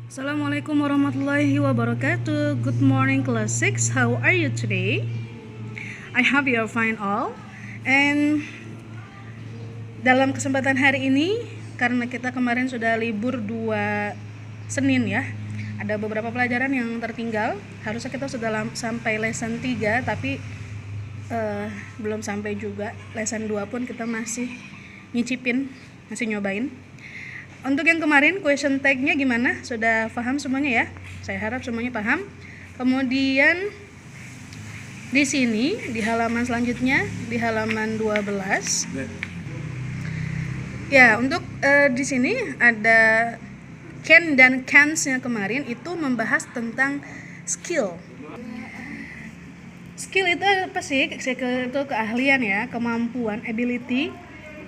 Assalamualaikum warahmatullahi wabarakatuh. Good morning class 6. How are you today? I hope you are fine all. And dalam kesempatan hari ini, karena kita kemarin sudah libur 2 Senin ya, ada beberapa pelajaran yang tertinggal. Harusnya kita sudah sampai lesson 3, tapi belum sampai juga. Lesson 2 pun kita masih nyicipin, masih nyobain. Untuk yang kemarin question tag-nya gimana? Sudah paham semuanya ya? Saya harap semuanya paham. Kemudian di sini di halaman selanjutnya di halaman 12. Ya, untuk di sini ada can dan can't-nya kemarin itu membahas tentang skill. Skill itu apa sih? Skill itu keahlian ya, kemampuan, ability.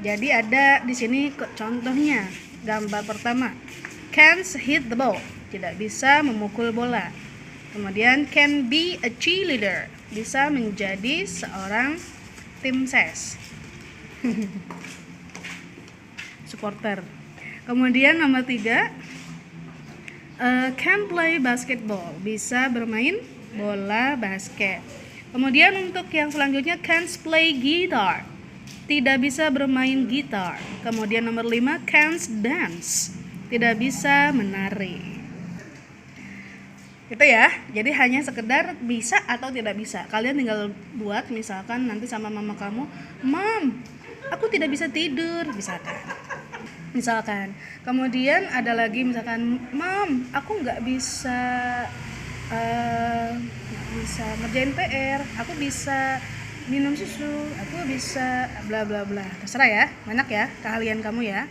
Jadi ada di sini contohnya. Gambar pertama, can't hit the ball, tidak bisa memukul bola. Kemudian can be a cheerleader, bisa menjadi seorang tim ses, supporter. Kemudian nomor 3, can play basketball, bisa bermain bola basket. Kemudian untuk yang selanjutnya, can't play guitar, tidak bisa bermain gitar. Kemudian nomor 5, can't dance, tidak bisa menari. Itu ya, jadi hanya sekedar bisa atau tidak bisa. Kalian tinggal buat, misalkan nanti sama mama kamu, "Mom, aku tidak bisa tidur," misalkan. Kemudian ada lagi misalkan, "Mom, aku nggak bisa ngerjain PR, aku bisa minum susu, aku bisa bla bla bla." Terserah ya, banyak ya keahlian kamu ya.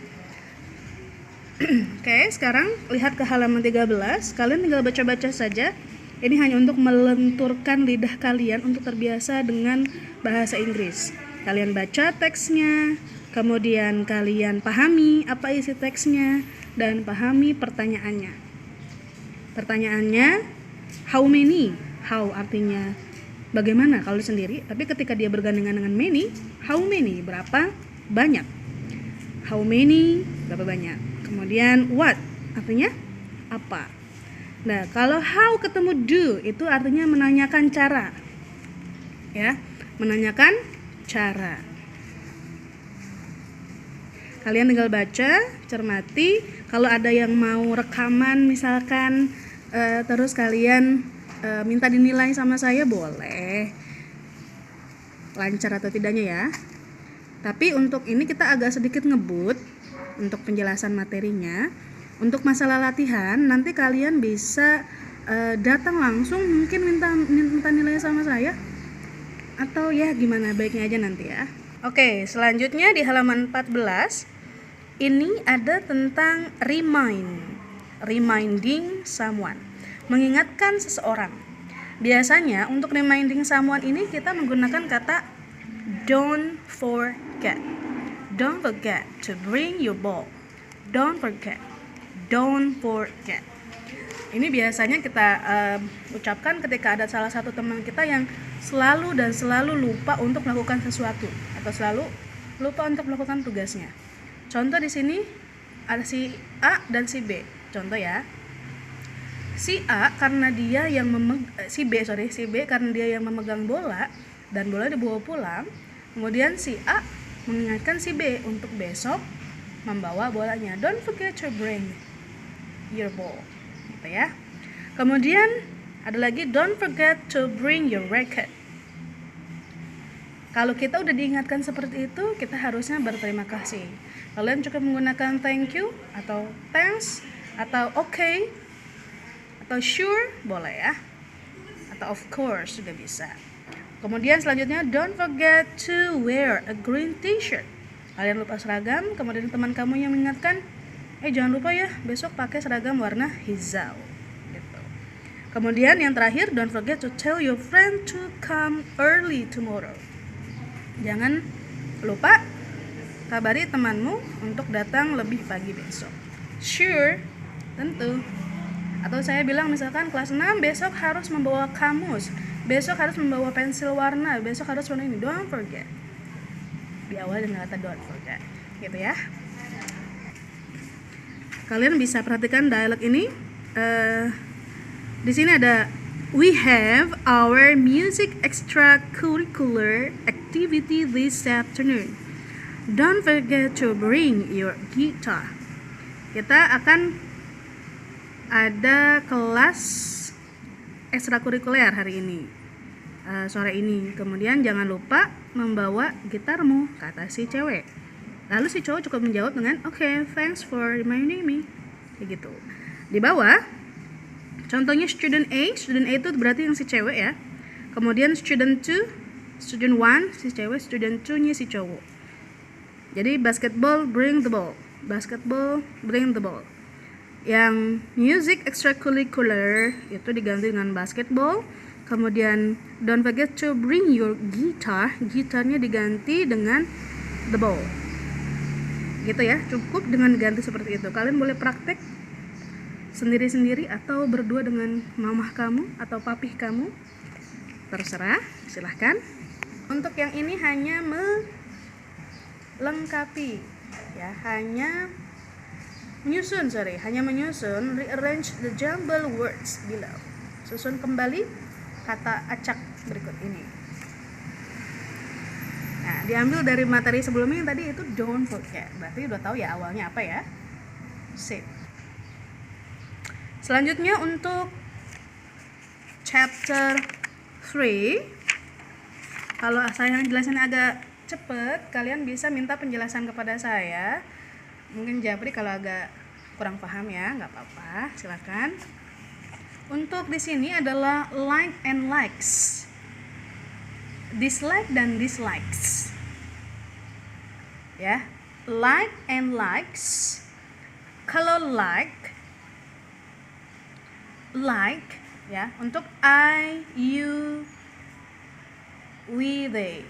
Oke, sekarang lihat ke halaman 13. Kalian tinggal baca-baca saja. Ini hanya untuk melenturkan lidah kalian untuk terbiasa dengan bahasa Inggris. Kalian baca teksnya, kemudian kalian pahami apa isi teksnya, dan pahami pertanyaannya. Pertanyaannya, how many? How artinya bagaimana kalau sendiri, tapi ketika dia bergandengan dengan many, how many, berapa banyak. How many, berapa banyak. Kemudian what, artinya apa. Nah, kalau how ketemu do, itu artinya menanyakan cara. Ya, menanyakan cara. Kalian tinggal baca, cermati. Kalau ada yang mau rekaman misalkan, terus kalian minta dinilai sama saya, boleh. Lancar atau tidaknya ya. Tapi untuk ini kita agak sedikit ngebut untuk penjelasan materinya. Untuk masalah latihan, nanti kalian bisa datang langsung, mungkin minta nilai sama saya. Atau ya gimana baiknya aja nanti ya. Oke, selanjutnya di halaman 14. Ini ada tentang reminding someone, mengingatkan seseorang. Biasanya untuk reminding someone ini kita menggunakan kata don't forget. Don't forget to bring your ball. Don't forget. Don't forget. Ini biasanya kita ucapkan ketika ada salah satu teman kita yang selalu lupa untuk melakukan sesuatu, atau selalu lupa untuk melakukan tugasnya. Contoh di sini ada si A dan si B. Contoh ya. Si A karena dia yang si B karena dia yang memegang bola dan bola dibawa pulang. Kemudian si A mengingatkan si B untuk besok membawa bolanya. Don't forget to bring your ball. Gitu ya. Kemudian ada lagi, don't forget to bring your racket. Kalau kita udah diingatkan seperti itu, kita harusnya berterima kasih. Kalian cukup menggunakan thank you, atau thanks, atau okay, atau sure, boleh ya. Atau of course juga bisa. Kemudian selanjutnya, don't forget to wear a green t-shirt. Kalian lupa seragam, kemudian teman kamu yang mengingatkan, jangan lupa ya, besok pakai seragam warna hijau. Gitu. Kemudian yang terakhir, don't forget to tell your friend to come early tomorrow. Jangan lupa kabari temanmu untuk datang lebih pagi besok. Sure, tentu. Atau saya bilang misalkan kelas 6 besok harus membawa kamus, besok harus membawa pensil warna, besok harus warna ini. Don't forget. Di awal dengan kata don't forget. Gitu ya. Kalian bisa perhatikan dialog ini. Di sini ada we have our music extracurricular activity this afternoon. Don't forget to bring your guitar. Kita akan ada kelas ekstrakurikuler hari ini, sore ini. Kemudian jangan lupa membawa gitarmu, kata si cewek. Lalu si cowok cukup menjawab dengan okay, thanks for reminding me. Kayak gitu. Di bawah contohnya student A itu berarti yang si cewek ya. Kemudian student 2, student 1 si cewek, student 2 nya si cowok. Jadi basketball, bring the ball. Basketball, bring the ball. Yang music extracurricular itu diganti dengan basketball. Kemudian don't forget to bring your guitar. Gitarnya diganti dengan the ball. Gitu ya, cukup dengan ganti seperti itu. Kalian boleh praktek sendiri-sendiri atau berdua dengan mamah kamu atau papih kamu, terserah, silahkan. Untuk yang ini hanya melengkapi ya, hanya menyusun, rearrange the jumble words below. Susun kembali kata acak berikut ini. Nah, diambil dari materi sebelumnya yang tadi itu don't forget. Berarti udah tahu ya awalnya apa ya. Sip. Selanjutnya untuk chapter 3. Kalau saya jelasin agak cepet, kalian bisa minta penjelasan kepada saya. Mungkin Japri kalau agak kurang paham ya, nggak apa-apa, silakan. Untuk di sini adalah like and likes. Dislike dan dislikes. Ya, like and likes. Kalau like ya, untuk I, you, we, they,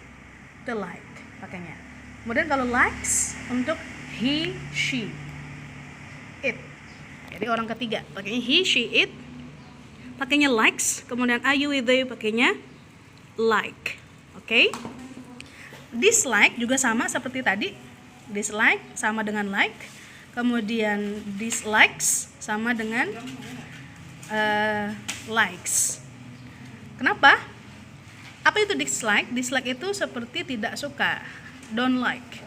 itu like pakainya. Kemudian kalau likes untuk he, she, it. Jadi orang ketiga pakainya he, she, it. Pakainya likes. Kemudian I, you, we, they pakainya like. Oke. Dislike juga sama seperti tadi. Dislike sama dengan like. Kemudian dislikes sama dengan likes. Kenapa? Apa itu dislike? Dislike itu seperti tidak suka, don't like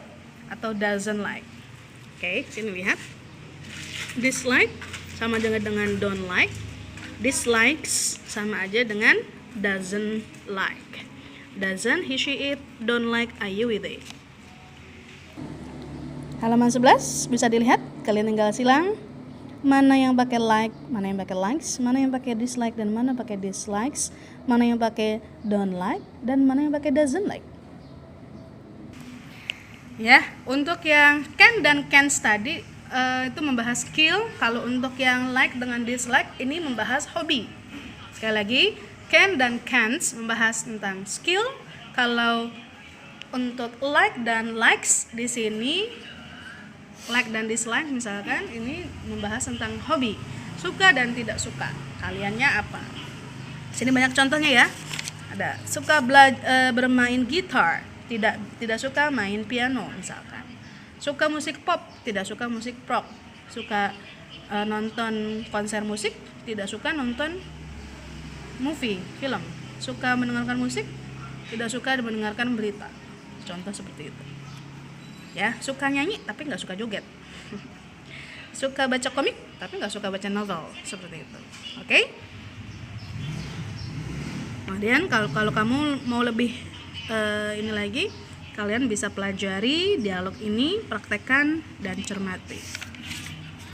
atau doesn't like. Oke, sini lihat. Dislike sama dengan don't like. Dislikes sama aja dengan doesn't like. Doesn't, he, she, it, don't like, I, you, we, they. Halaman 11 bisa dilihat. Kalian tinggal silang mana yang pakai like, mana yang pakai likes, mana yang pakai dislike dan mana pakai dislikes, mana yang pakai don't like dan mana yang pakai doesn't like. Ya, untuk yang can dan can't tadi itu membahas skill. Kalau untuk yang like dengan dislike ini membahas hobi. Sekali lagi, can dan can't membahas tentang skill. Kalau untuk like dan likes di sini, like dan dislike misalkan ini membahas tentang hobi, suka dan tidak suka. Kaliannya apa? Sini banyak contohnya ya. Ada suka bermain gitar, tidak suka main piano misalkan. Suka musik pop, tidak suka musik rock. Suka nonton konser musik, tidak suka nonton movie, film. Suka mendengarkan musik, tidak suka mendengarkan berita. Contoh seperti itu. Ya, suka nyanyi tapi nggak suka joget. Suka baca komik tapi nggak suka baca novel, seperti itu. Oke? Kemudian kalau kamu mau lebih ini lagi, kalian bisa pelajari dialog ini, praktekkan dan cermati.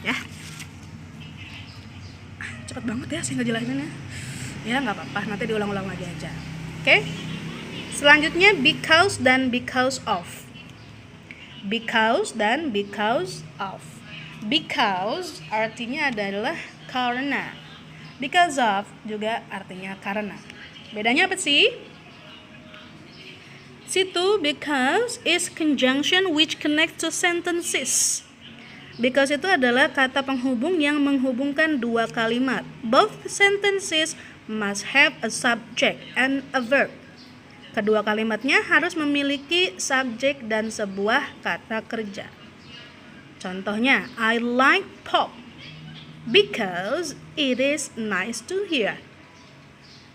Ya. Cepat banget ya saya ngejelasinnya. Ya nggak apa-apa, nanti diulang-ulang lagi aja. Oke? Selanjutnya because dan because of. Because dan because of. Because artinya adalah karena. Because of juga artinya karena. Bedanya apa sih? Situ because is conjunction which connects to sentences. Because itu adalah kata penghubung yang menghubungkan dua kalimat. Both sentences must have a subject and a verb. Kedua kalimatnya harus memiliki subjek dan sebuah kata kerja. Contohnya, I like pop because it is nice to hear.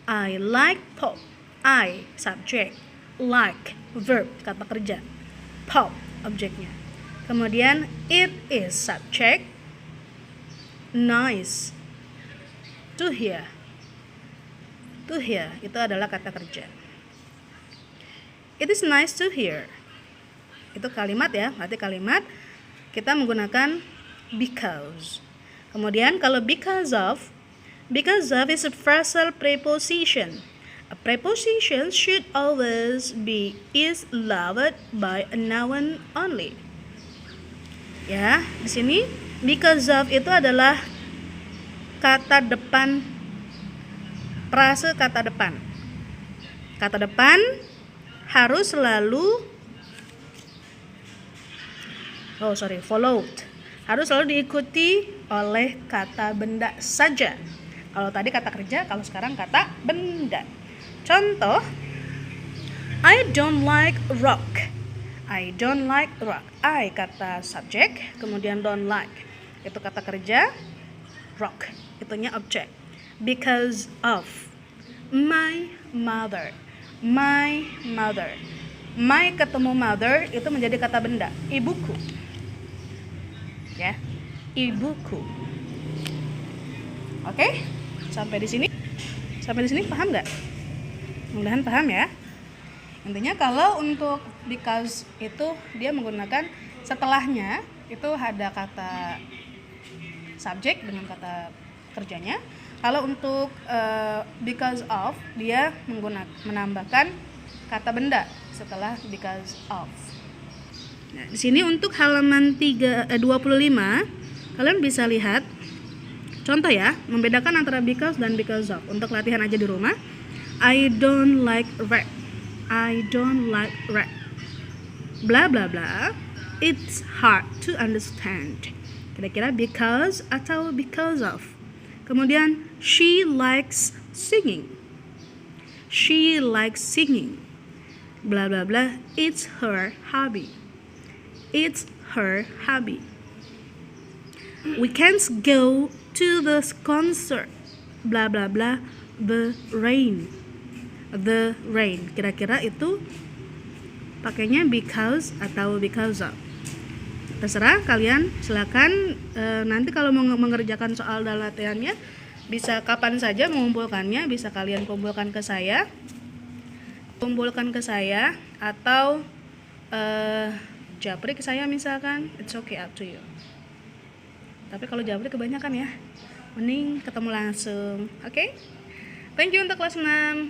I like pop. I, subjek. Like, verb, kata kerja. Pop, objeknya. Kemudian it is subject. Nice to hear. To hear itu adalah kata kerja. It is nice to hear. Itu kalimat ya, berarti kalimat kita menggunakan because. Kemudian kalau because of is a phrasal preposition. A preposition should always be is followed by a noun only. Ya, di sini because of itu adalah kata depan, frase kata depan. Kata depan harus selalu followed. Harus selalu diikuti oleh kata benda saja. Kalau tadi kata kerja, kalau sekarang kata benda. Contoh, I don't like rock. I don't like rock. I kata subjek, kemudian don't like itu kata kerja, rock itunya objek. Because of my mother. My mother. My ketemu mother itu menjadi kata benda, ibuku. Ya, ibuku. Oke? Sampai di sini paham nggak? Mudah-mudahan paham ya. Intinya kalau untuk because itu dia menggunakan setelahnya itu ada kata subjek dengan kata kerjanya. Kalau untuk because of dia menambahkan kata benda setelah because of. Nah, di sini untuk halaman 25 kalian bisa lihat contoh ya, membedakan antara because dan because of. Untuk latihan aja di rumah. I don't like red. I don't like red. Bla bla bla. It's hard to understand. Kira-kira because atau because of. Kemudian she likes singing. She likes singing. Bla bla bla. It's her hobby. It's her hobby. We can't go to the concert. Bla bla bla. The rain. The rain. Kira-kira itu pakainya because atau because of. Terserah kalian, silakan nanti kalau mau mengerjakan soal dan latihannya bisa kapan saja mengumpulkannya, bisa kalian kumpulkan ke saya atau japri ke saya misalkan, it's okay, up to you. Tapi kalau japri kebanyakan ya, mending ketemu langsung. Oke? Thank you untuk kelas 6.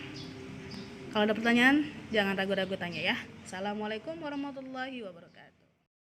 Kalau ada pertanyaan, jangan ragu-ragu tanya ya. Assalamualaikum warahmatullahi wabarakatuh.